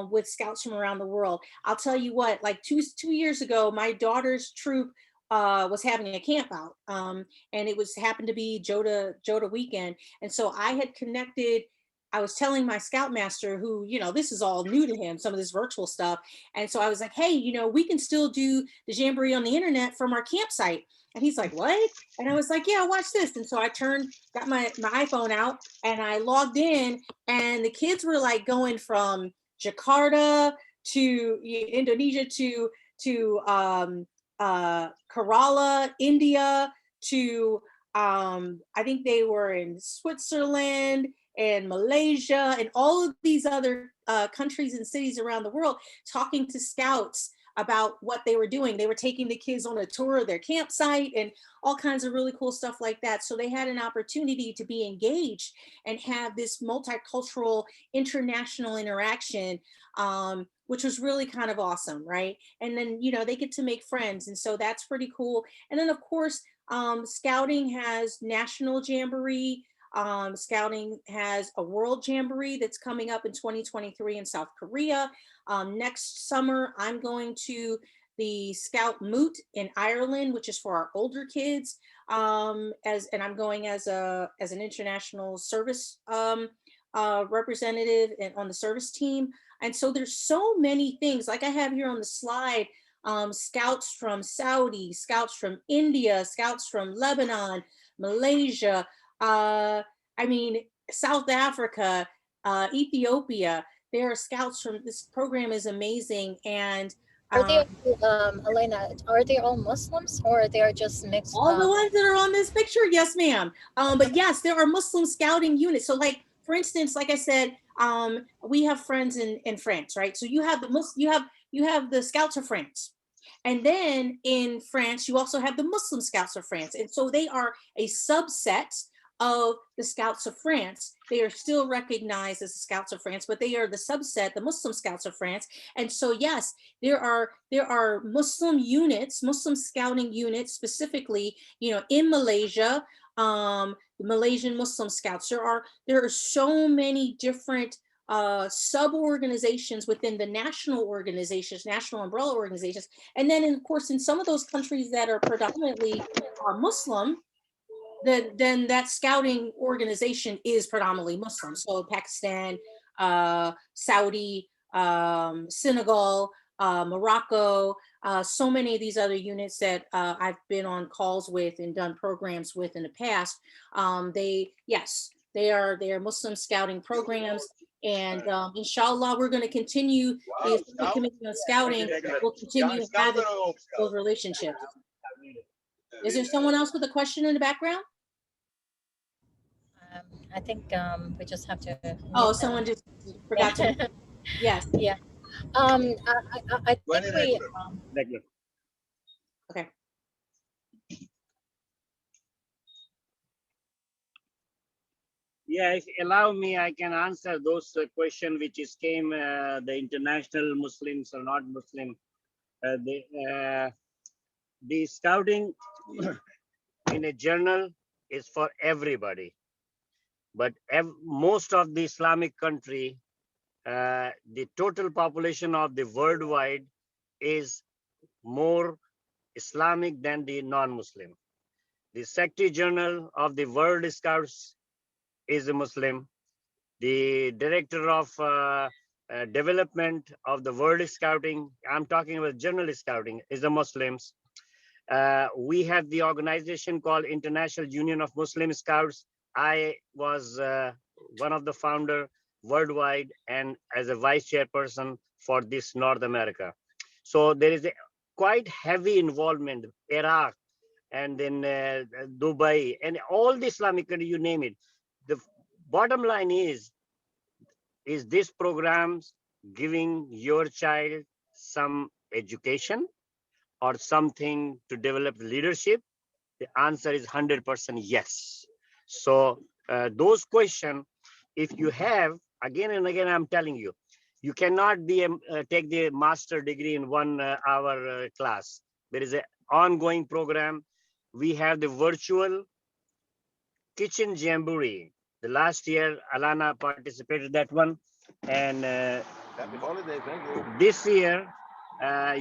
with scouts from around the world. I'll tell you what, like two years ago, my daughter's troop was having a camp out, and it happened to be Joda weekend. And so I had connected, I was telling my scoutmaster, who, you know, this is all new to him, some of this virtual stuff. And so I was like, hey, you know, we can still do the Jamboree on the internet from our campsite. And he's like, what? And I was like, yeah, watch this. And so I got my iPhone out and I logged in, and the kids were like going from Jakarta to Indonesia to Kerala, India, to I think they were in Switzerland and Malaysia and all of these other countries and cities around the world, talking to scouts about what they were doing. They were taking the kids on a tour of their campsite and all kinds of really cool stuff like that. So they had an opportunity to be engaged and have this multicultural international interaction, which was really kind of awesome, right? And then, you know, they get to make friends. And so that's pretty cool. And then of course, Scouting has National Jamboree. Scouting has a World Jamboree that's coming up in 2023 in South Korea. Next summer, I'm going to the Scout Moot in Ireland, which is for our older kids. And I'm going as an international service representative and on the service team. And so there's so many things, like I have here on the slide, scouts from Saudi, scouts from India, scouts from Lebanon, Malaysia, I mean, South Africa, Ethiopia. There are scouts from, this program is amazing. And are they, Elena, are they all Muslims or they are just mixed? All the ones that are on this picture, yes, ma'am. But yes, there are Muslim scouting units. So like, for instance, like I said, we have friends in France, right? So you have you have the Scouts of France. And then in France, you also have the Muslim Scouts of France. And so they are a subset of the Scouts of France. They are still recognized as the Scouts of France, but they are the subset, the Muslim Scouts of France. And so, yes, there are Muslim units, Muslim scouting units specifically, you know, in Malaysia, the Malaysian Muslim Scouts. There are so many different sub-organizations within the national organizations, national umbrella organizations. And then, of course, in some of those countries that are predominantly Muslim, then that scouting organization is predominantly Muslim. So Pakistan, Saudi, Senegal, Morocco, so many of these other units that I've been on calls with and done programs with in the past. They are Muslim scouting programs. And inshallah, we're going to continue the Islamic Committee on Scouting. We'll continue having those relationships. Is there someone else with a question in the background? I think we just have to. Oh, someone just forgot to. Yes. Yeah. I think we. Okay. Yeah, if you allow me, I can answer those questions which is came, the international Muslims or not Muslim. The scouting in a journal is for everybody. But most of the Islamic country, the total population of the worldwide is more Islamic than the non-Muslim. The Secretary General of the World Scouts is a Muslim. The Director of Development of the World Scouting, I'm talking about General Scouting, is a Muslims. We have the organization called International Union of Muslim Scouts. I was one of the founder worldwide and as a vice chairperson for this North America. So there is a quite heavy involvement, Iraq, and then Dubai, and all the Islamic countries, you name it. The bottom line is this programs giving your child some education or something to develop leadership? The answer is 100% yes. So those questions, if you have, again and again, I'm telling you, you cannot be take the master degree in 1 hour class. There is an ongoing program. We have the virtual kitchen jamboree. The last year, Alana participated that one. And Happy holiday, thank you. This year,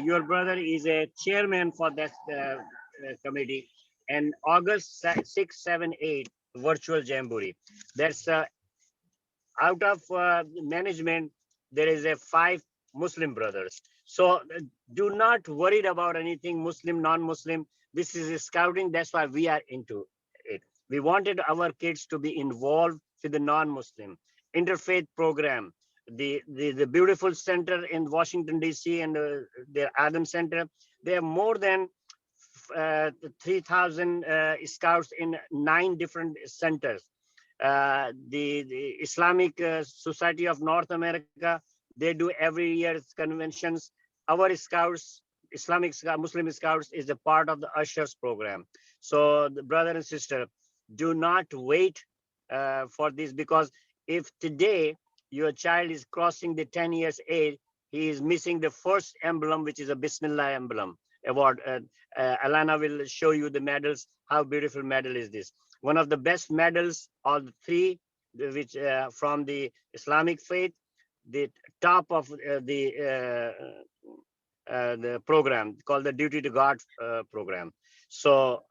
your brother is a chairman for that committee. And August 6, 7, 8, virtual jamboree. That's out of management, there is a 5 Muslim brothers. So do not worry about anything Muslim, non-Muslim. This is a scouting. That's why we are into it. We wanted our kids to be involved with the non-Muslim interfaith program. The beautiful center in Washington, D.C. and the Adam Center, they have more than 3,000 scouts in 9 different centers. The Islamic Society of North America, they do every year conventions. Our scouts, Islamic Muslim Scouts, is a part of the Ushers program. So the brother and sister, do not wait for this, because if today your child is crossing the 10 years age, he is missing the first emblem, which is a Bismillah emblem award. Alana will show you the medals. How beautiful medal is this? One of the best medals, all the 3, which from the Islamic faith, the top of the program called the Duty to God program. So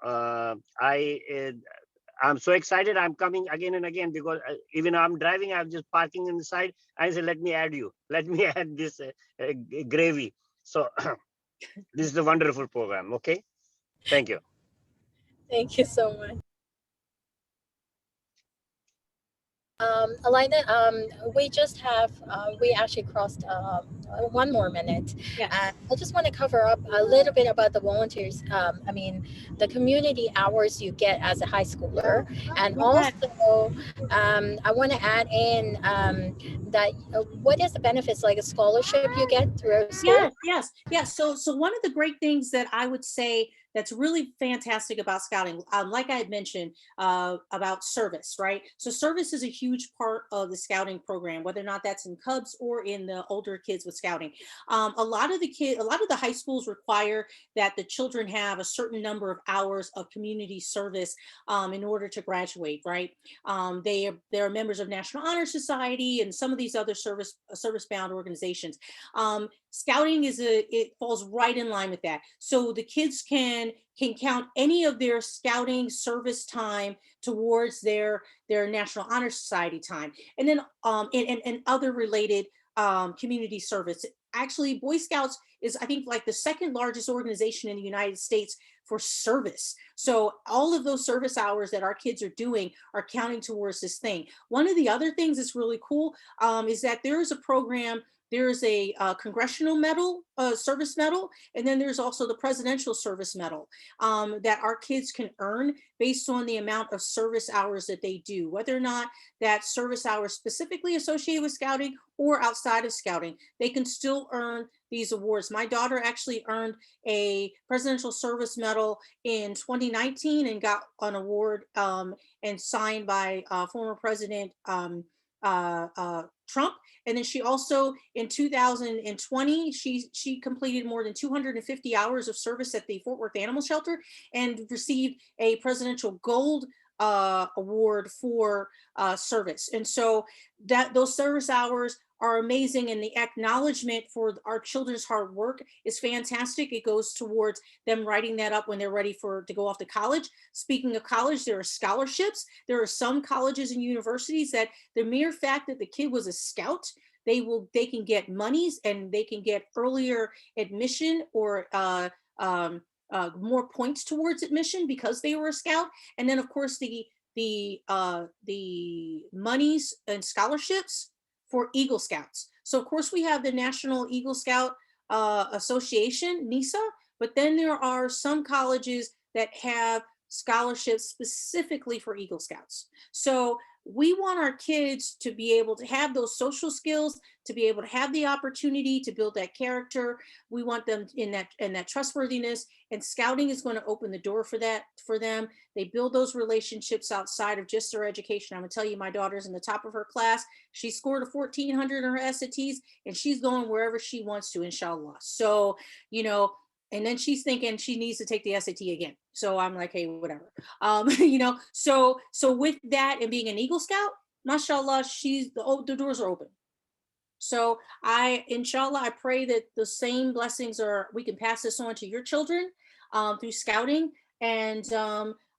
I'm so excited. I'm coming again and again, because even I'm driving, I'm just parking on the side. I said, let me add you. Let me add this gravy. So this is a wonderful program. Okay. Thank you. Thank you so much. Elena, we just have, we actually crossed 1 more minute. Yes. I just want to cover up a little bit about the volunteers. I mean, the community hours you get as a high schooler. And also, I want to add in that what is the benefits, like a scholarship you get through school? Yes. So one of the great things that I would say that's really fantastic about scouting. Like I had mentioned about service, right? So service is a huge part of the scouting program, whether or not that's in Cubs or in the older kids with scouting. A lot of the high schools require that the children have a certain number of hours of community service in order to graduate, right? They're members of National Honor Society and some of these other service-bound organizations. Scouting it falls right in line with that. So the kids can count any of their scouting service time towards their National Honor Society time, and then and other related community service. Actually, Boy Scouts is, I think, like the second largest organization in the United States for service. So all of those service hours that our kids are doing are counting towards this thing. One of the other things that's really cool is that there is a program. There's a congressional medal, service medal, and then there's also the presidential service medal that our kids can earn based on the amount of service hours that they do, whether or not that service hours specifically associated with scouting or outside of scouting, they can still earn these awards. My daughter actually earned a presidential service medal in 2019 and got an award and signed by former President Trump. And then she also, in 2020, she completed more than 250 hours of service at the Fort Worth Animal Shelter and received a presidential gold award for service. And so those service hours are amazing, and the acknowledgement for our children's hard work is fantastic. It goes towards them writing that up when they're ready to go off to college. Speaking of college, there are scholarships. There are some colleges and universities that the mere fact that the kid was a scout, they can get monies and they can get earlier admission or more points towards admission because they were a scout. And then of course the monies and scholarships for Eagle Scouts. So of course we have the National Eagle Scout Association, NISA, but then there are some colleges that have scholarships specifically for Eagle Scouts. So we want our kids to be able to have those social skills, to be able to have the opportunity to build that character. We want them in that trustworthiness, and scouting is going to open the door for that for them. They build those relationships outside of just their education. I'm gonna tell you, my daughter's in the top of her class. She scored a 1400 in her SATs, and she's going wherever she wants to, inshallah. So, and then she's thinking she needs to take the SAT again. So I'm like, hey, whatever. So with that and being an Eagle Scout, mashallah, the doors are open. So inshallah, I pray that the same blessings we can pass this on to your children through scouting. And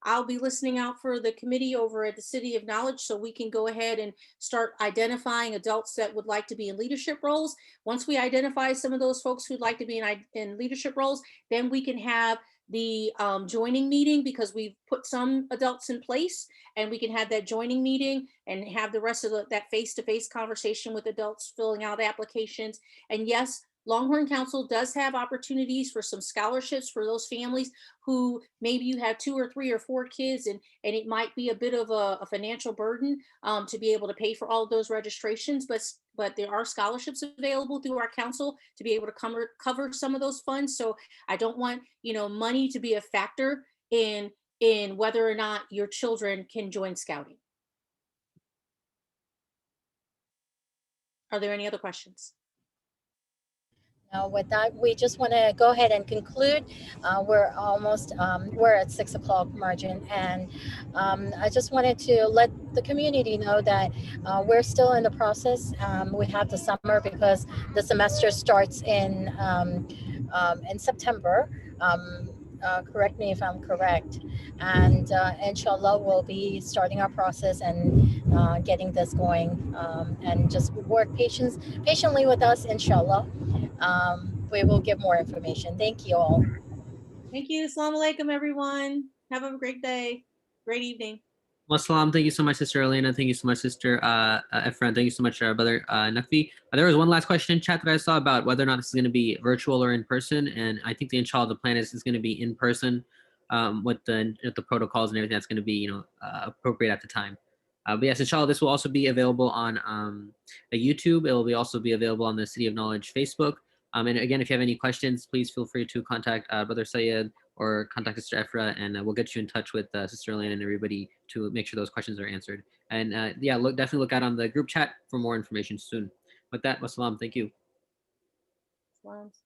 I'll be listening out for the committee over at the City of Knowledge so we can go ahead and start identifying adults that would like to be in leadership roles. Once we identify some of those folks who'd like to be in leadership roles, then we can have the joining meeting, because we've put some adults in place, and we can have that joining meeting and have the rest of that face-to-face conversation with adults filling out applications. And yes, Longhorn Council does have opportunities for some scholarships for those families who maybe you have 2 or 3 or 4 kids, and it might be a bit of a financial burden to be able to pay for all of those registrations, but there are scholarships available through our council to be able to cover some of those funds. So I don't want money to be a factor in whether or not your children can join scouting. Are there any other questions? Now, with that, we just want to go ahead and conclude. We're almost, we're at 6 o'clock margin, and I just wanted to let the community know that we're still in the process. We have the summer because the semester starts in September. Correct me if I'm correct. And inshallah, we'll be starting our process and getting this going, and just work patiently with us, inshallah. We will give more information. Thank you all. Thank you. Assalamu alaikum, everyone. Have a great day. Great evening. Wassalam. Thank you so much, Sister Elena. Thank you so much, Sister Efren. Thank you so much, Brother Nakri. There was one last question in chat that I saw about whether or not this is going to be virtual or in person. And I think inshallah, the plan is going to be in person with the protocols and everything that's going to be appropriate at the time. But yes, inshallah, this will also be available on YouTube. It will also be available on the City of Knowledge Facebook. And again, if you have any questions, please feel free to contact Brother Syed or contact Sister Ephra, and we'll get you in touch with Sister Elena and everybody to make sure those questions are answered. And yeah, definitely look out on the group chat for more information soon. With that, wassalam. Thank you. Salams.